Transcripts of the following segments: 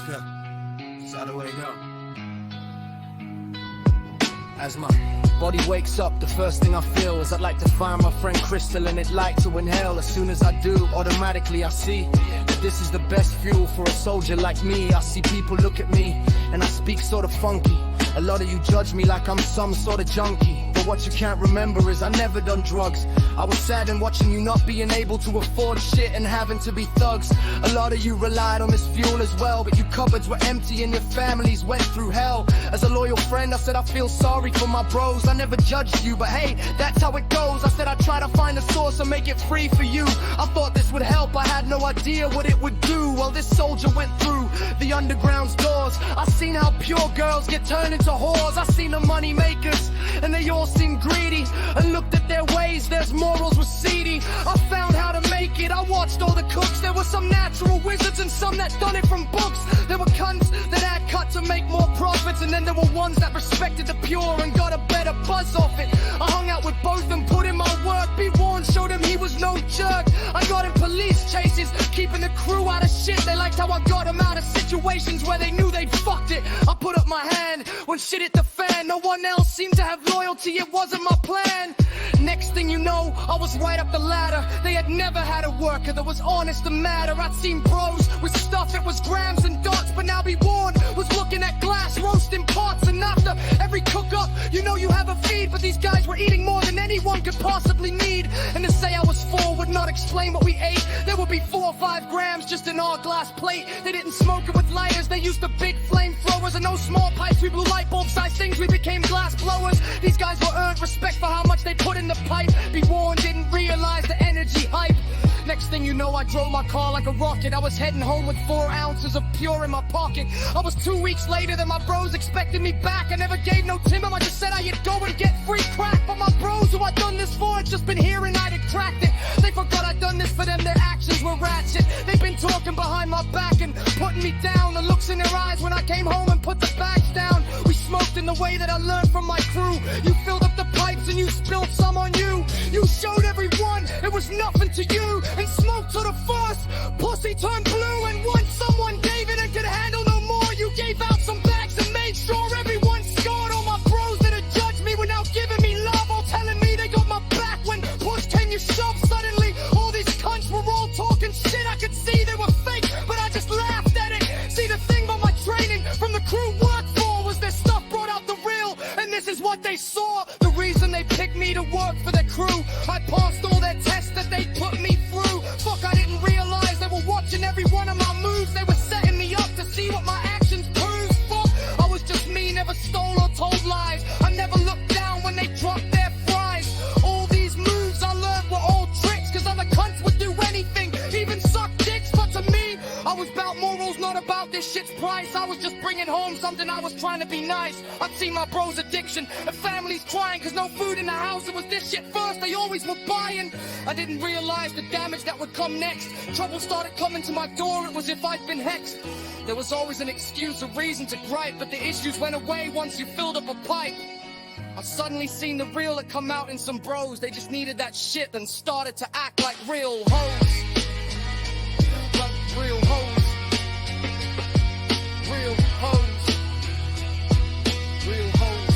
That's how the way go. As my body wakes up, the first thing I feel is I'd like to find my friend Crystal and it light to inhale. As soon as I do, automatically I see that this is the best fuel for a soldier like me. I see people look at me and I speak sort of funky. A lot of you judge me like I'm some sort of junkie. But what you can't remember is I never done drugs. I was sad in watching you not being able to afford shit and having to be thugs. A lot of you relied on this fuel as well, but your cupboards were empty and your families went through hell. As a loyal friend, I said I feel sorry for my bros. I never judged you, but hey, that's how it goes. I said I'd try to find a source and make it free for you. I thought this would help, I had no idea what it would do. Well, this soldier went through the underground's doors. I seen how pure girls get turned into whores. I seen the money makers, and they all seem greedy. And looked at their ways, their morals were seedy. I found how to make it, I watched all the cooks. There were some natural wizards and some that done it from books. There were cunts that had cut to make more profits, and then there were ones that respected the pure and got a better buzz off it. I hung out with both and put in my work. Be warned, showed him he was no jerk. I got in police chases, keeping the crew out of shit. They liked how I got them out of situations where they knew they'd fucked it. I put up my hand when shit hit the fan. No one else seemed to have loyalty, it wasn't my plan. Next thing you know, I was right up the ladder. They had never had a worker that was honest and matter. I'd seen bros with stuff, it was grams and dots. But now be warned, was looking at glass, roasting pots. And after every cook-up, you know you have a feed. But these guys were eating more than anyone could possibly need. And to say I was full would not explain what we ate. There would be 4 or 5 grams just in our glass plate. They didn't smoke it with lighters, they used the big flamethrowers. And no small pipes, we blew light bulb sized things, we became glass blowers. These guys were earned respect for how much they put in the pipe. Be warned, didn't realize the energy hype. Next thing you know, I drove my car like a rocket. I was heading home with 4 ounces of pure in my pocket. I was 2 weeks later than my bros expected me back. I never gave no timber, I just said I'd go and get free crack. But my bros who I'd done this for had just been hearing I'd cracked it. They forgot I'd done this for them, their actions were ratchet. They've been talking behind my back and putting me down. The looks in their eyes when I came home and put the bags down. We smoked in the way that I learned from my crew. You filled up the pipes and you spilled some on you. You showed everyone it was nothing to you. And smoke to the first pussy turned blue. And once someone gave it and could handle no more, you gave out some bags and made sure everyone scored. All my bros that had judged me were now giving me love, all telling me they got my back when push came you shove. Suddenly all these cunts were all talking shit. I could see they were fake, but I just laughed at it. See, the thing about my training from the crew worked for was their stuff brought out the real, and this is what they saw. The reason they picked me to work for their crew, I passed all their tests that they put me through. Fuck, I didn't realize they were watching every one of my moves. They were setting me up to see what my actions proved. Fuck, I was just me, never stole or told lies. I never looked down when they dropped their fries. All these moves I learned were all tricks, cause other cunts would do anything, even suck dicks. But to me, I was about morals, not about this shit's price. I was just bringing home something, I was trying to be nice. I'd seen my bros' addiction and families crying cause no food in the house. It was this shit first, they always were buying. I didn't realize the damage that would come next. Trouble started coming to my door, it was if I'd been hexed. There was always an excuse, a reason to gripe, but the issues went away once you filled up a pipe. I suddenly seen the real that come out in some bros. They just needed that shit, then started to act like real hoes. Like real hoes. Real hoes. Real hoes.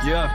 Yeah.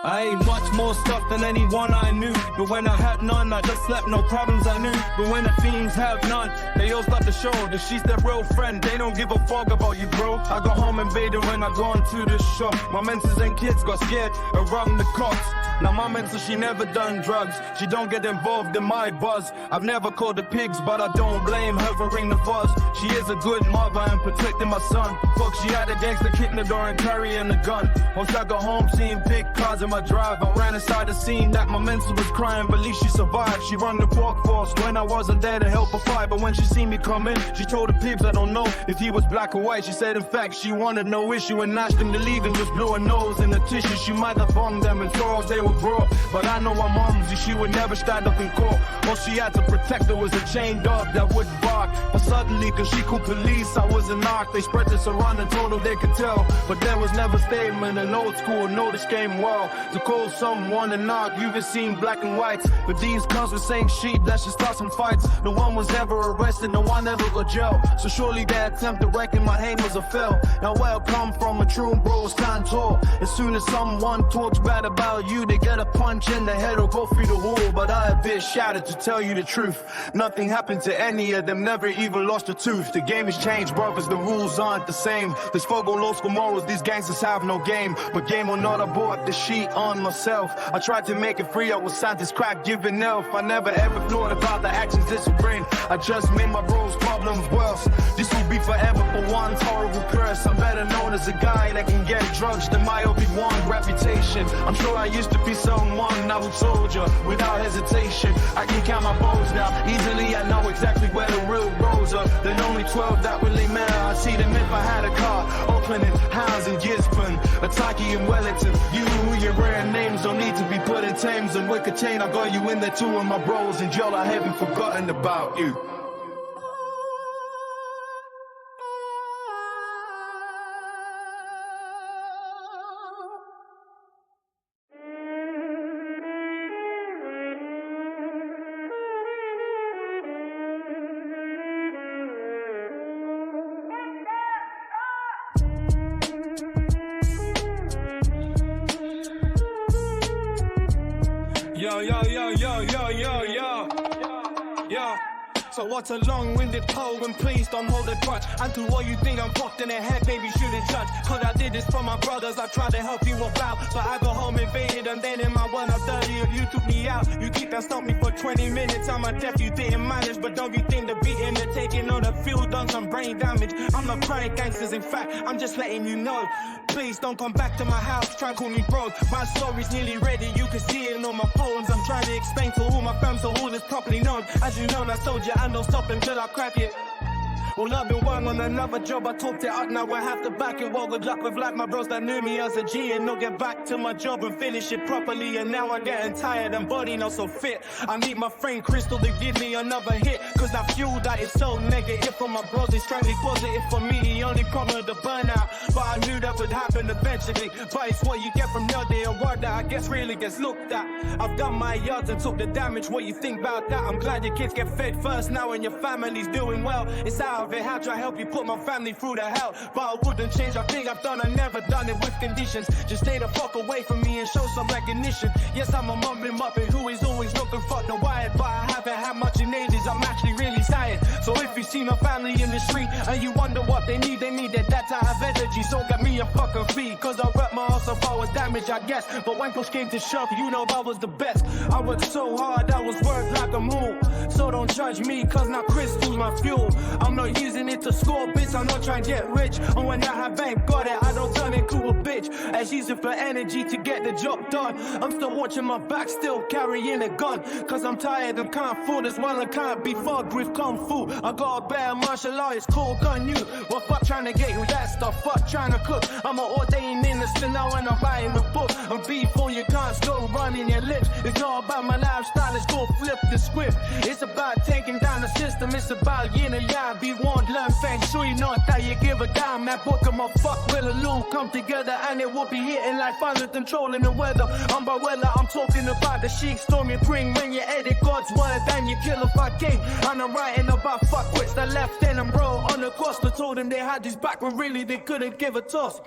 I ate much more stuff than anyone I knew. But when I had none, I just slept, no problems I knew. But when the fiends have none, they all start to show that she's their real friend. They don't give a fuck about you, bro. I go home and bathe when I go into the shop. My menses and kids got scared around the cops. Now my mentor, she never done drugs. She don't get involved in my buzz. I've never called the pigs, but I don't blame her for ring the fuzz. She is a good mother and protecting my son. Fuck, she had a gangster kicking the door and carrying a gun. Once I got home, seeing big cars in my drive. I ran inside the scene that my mentor was crying, but at least she survived. She run the workforce when I wasn't there to help her fight. But when she seen me come in, she told the pigs I don't know if he was black or white. She said in fact she wanted no issue and asked him to leave and just blew her nose in the tissue. She might have bombed them and saw they were brought, but I know her momsy, she would never stand up in court. All she had to protect her was a chained dog that would bark. But suddenly, cause she called police, I was an arc. They spread this around and told her they could tell, but there was never statement. In old school, know this game well. To call someone an arc, you've been seen black and whites, but these cons were saying sheep that should start some fights. No one was ever arrested, no one ever got jail. So surely their attempt to reckon my name was a fail. Now where I come from, a true bro stand tall. As soon as someone talks bad about you, they get a punch in the head or go through the wall. But I have been shattered, to tell you the truth. Nothing happened to any of them, never even lost a tooth. The game has changed, brothers, the rules aren't the same. There's folk on low school morals, these gangsters have no game. But game or not, I bought the sheet on myself. I tried to make it free, I was Santa's crack giving elf. I never ever thought about the actions this would bring. I just made my bros' problems worse. This will be forever for one horrible curse. I'm better known as a guy that can get drugs than my Obi-Wan reputation. I'm sure I used to be someone, I would soldier without hesitation. I can count my bows now easily, I know exactly where the real roads are. There's only 12 that really matter. I see them if I had a car. Oakland and Howes and Gisborne, Ataki and Wellington. You who your rare names don't need to be put in Thames and Wicker Chain. I got you in there too, and my bros in jail. I haven't forgotten about you. Yo. So what's a long-winded poem? Please don't hold a grudge. And to all you think I'm fucked in the head, baby, shouldn't judge. Cause I did this for my brothers, I tried to help you about. But I go home invaded, and then in my world I'm dirty. You took me out, you keep that stop me for 20 minutes. I'm a deaf, you didn't manage. But don't you think the beating, the taking on the field done some brain damage? I'm not crying gangsters, in fact, I'm just letting you know. Please don't come back to my house, try and call me bro. My story's nearly ready, you can see it in all my poems. I'm trying to explain to all my fam so all is properly known. As you know, I told you I don't stop until I crack it. Well, I've been working on another job, I talked it up, now I have to back it. Well, good luck with life, my bros that knew me as a G. And I'll get back to my job and finish it properly. And now I'm getting tired and body not so fit. I need my friend Crystal to give me another hit. Cause that fuel that is so negative for my bros is trying to be positive for me. The only problem is the burnout, but I knew that would happen eventually. But it's what you get from nothing, a word that I guess really gets looked at. I've done my yards and took the damage, what you think about that? I'm glad your kids get fed first now and your family's doing well. It's out of it, how do I help you put my family through the hell? But I wouldn't change, I think I've done, I never done it with conditions. Just stay the fuck away from me and show some recognition. Yes, I'm a mumbling muppet who is always looking fucked and wired, but I haven't had much in ages, I'm actually really tired. So if you see my family in the street and you wonder what they need that type of energy. So get me a fucking fee, cause I worked my ass off, I was damaged, I guess. But when push came to shove, you know I was the best. I worked so hard, I was worked like a mule. So don't judge me, cause now crystal's my fuel. I'm not using it to score bits, I'm not trying to get rich. And when I have ain't got it, I don't turn into a bitch. As using for energy to get the job done. I'm still watching my back, still carrying a gun. Cause I'm tired and can't afford as well, I can't be fucked with kung fu. I got a better martial artist called Gun You. Well, fuck trying to get you that stuff, fuck trying to cook. I'm an ordained minister now and I'm writing a book. And before you can't stop running your lips. It's not about my lifestyle, let's go flip the script. It's about taking down the system, it's about yin and yang. Be warned, learn feng shui, not that you give a damn. That book of my fuck will and Lou come together and it will be hitting like thunder, controlling the weather. Umbrella, I'm talking about the chic storm you bring when you edit God's word and you kill if I king. And I'm writing about fuck quits that left in and bro on the coast. I told them they had his back when really they couldn't give a toss.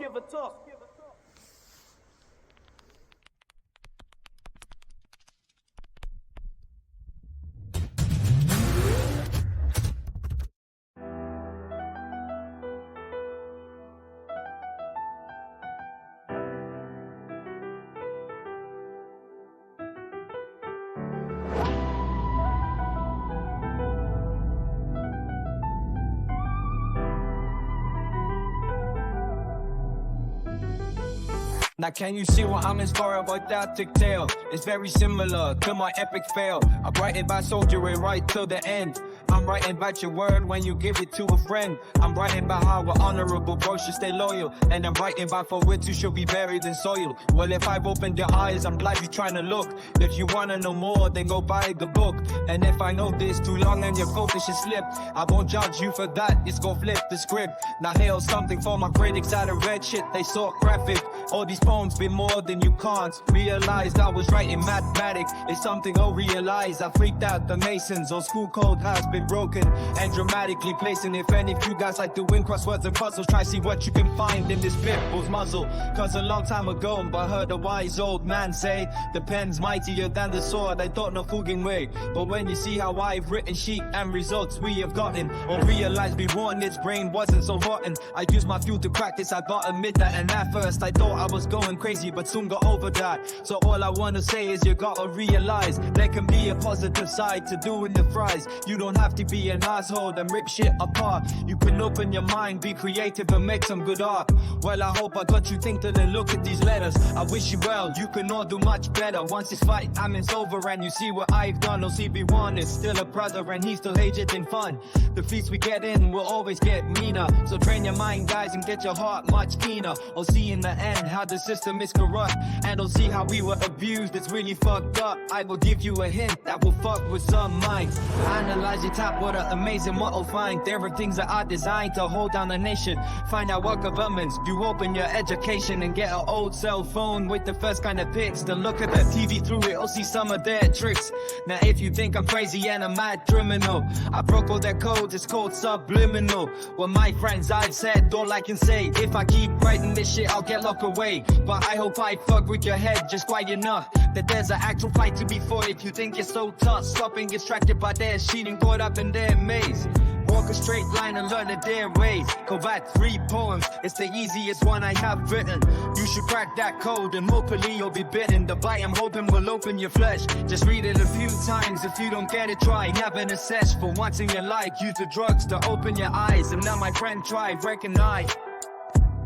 Now can you see what I'm inspired by that tale? It's very similar to my epic fail. I'm writing about soldiering right till the end. I'm writing about your word when you give it to a friend. I'm writing about how an honorable bro should stay loyal. And I'm writing about for which you should be buried in soil. Well, if I've opened your eyes, I'm glad you're trying to look. If you wanna know more, then go buy the book. And if I know this too long and your focus should slip, I won't judge you for that, it's gon' flip the script. Now hail something for my critics out of red shit, they saw graphic. All these poems be more than you can't realize. I was writing mathematics, it's something I'll realize. I freaked out the Masons, old school code has been broken and dramatically placing. If any of you guys like to win crosswords and puzzles, try see what you can find in this pit bull's muzzle. Cause a long time ago I heard a wise old man say, the pen's mightier than the sword, I don't know fucking way. But when you see how I've written sheet and results we have gotten, or realize we won, its brain wasn't so rotten. I used my fuel to practice, I gotta admit that. And at first I thought I was going crazy, but soon got over that. So all I wanna say is you gotta realize there can be a positive side to doing the fries. You don't have to be an asshole and rip shit apart. You can open your mind, be creative and make some good art. Well, I hope I got you thinking and look at these letters. I wish you well, you can all do much better. Once this fight, it's over and you see what I've done. OCB1 is still a brother and he's still aged in fun. The feats we get in will always get meaner. So train your mind, guys, and get your heart much keener. Or see in the end how the system is corrupt. And I'll see how we were abused, it's really fucked up. I will give you a hint that will fuck with some minds. Analyze your top, what an amazing what I'll find. There are things that are designed to hold down the nation. Find out what governments do, open your education and get an old cell phone with the first kind of pics. Then look at the TV through it, I'll see some of their tricks. Now if you think I'm crazy and a mad criminal, I broke all their codes, it's called subliminal. Well, my friends, I've said all I can say. If I keep writing this shit, I'll get locked away. But I hope I fuck with your head just quite enough that there's an actual fight to be fought. If you think you're so tough, stop and get distracted by their cheating, caught up in their maze. Walk a straight line and learn their ways. Combat 3 poems, it's the easiest one I have written. You should crack that code and hopefully you'll be bitten. The bite I'm hoping will open your flesh. Just read it a few times, if you don't get it, try. Having a sesh for once in your life. Use the drugs to open your eyes. And now my friend try, recognize.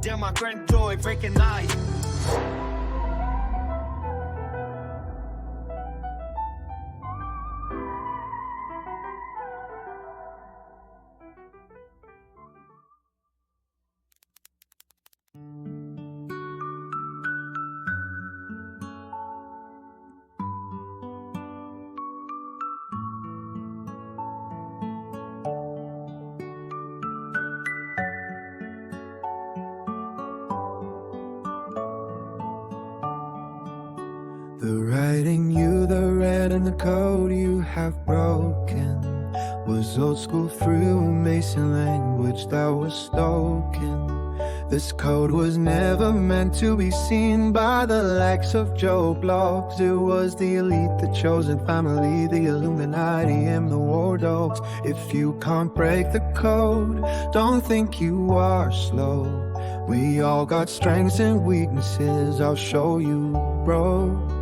Yeah, my friend Joy, recognize. The writing you, the red and the code you have broken was old school Freemason language that was spoken. This code was never meant to be seen by the likes of Joe Bloggs. It was the elite, the chosen family, the Illuminati and the war dogs. If you can't break the code, don't think you are slow. We all got strengths and weaknesses, I'll show you, bro.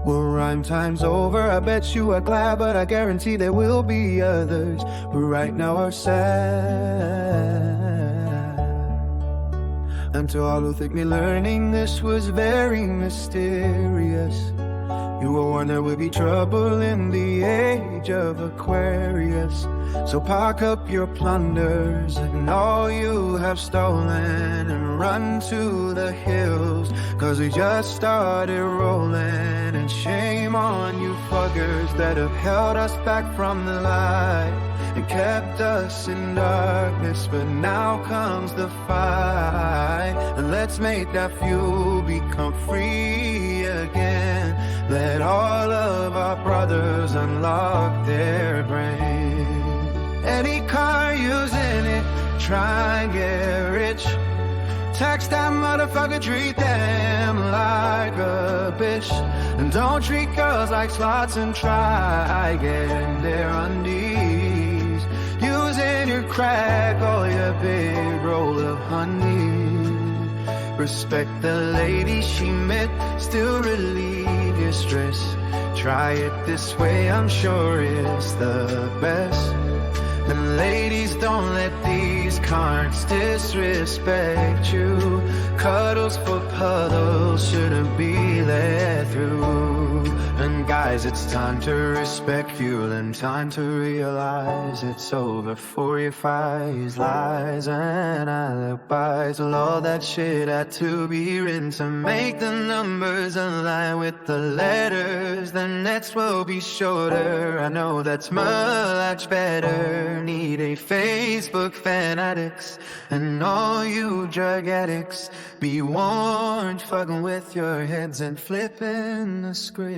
Well, rhyme time's over, I bet you are glad, but I guarantee there will be others who right now are sad. And to all who think me learning this was very mysterious, you will warn there will be trouble in the age of Aquarius. So pack up your plunders and all you have stolen and run to the hills, cause we just started rolling. And shame on you fuckers that have held us back from the light and kept us in darkness, but now comes the fight. And let's make that fuel become free again. Let all of our brothers unlock their brain. Any car using it, try and get rich. Tax that motherfucker, treat them like a bitch. And don't treat girls like sluts and try getting their undies. Using your crack or your big roll of honey. Respect the lady she met, still relieve your stress. Try it this way, I'm sure it's the best. And ladies, don't let these cards disrespect you. Cuddles for puddles shouldn't be let through. And guys, it's time to respect fuel and time to realize it's over for your fights, lies and alibis. Well, all that shit had to be written to make the numbers align with the letters. The nets will be shorter, I know that's much better. Need a Facebook fanatics and all you drug addicts, be warned, fucking with your heads and flipping the script.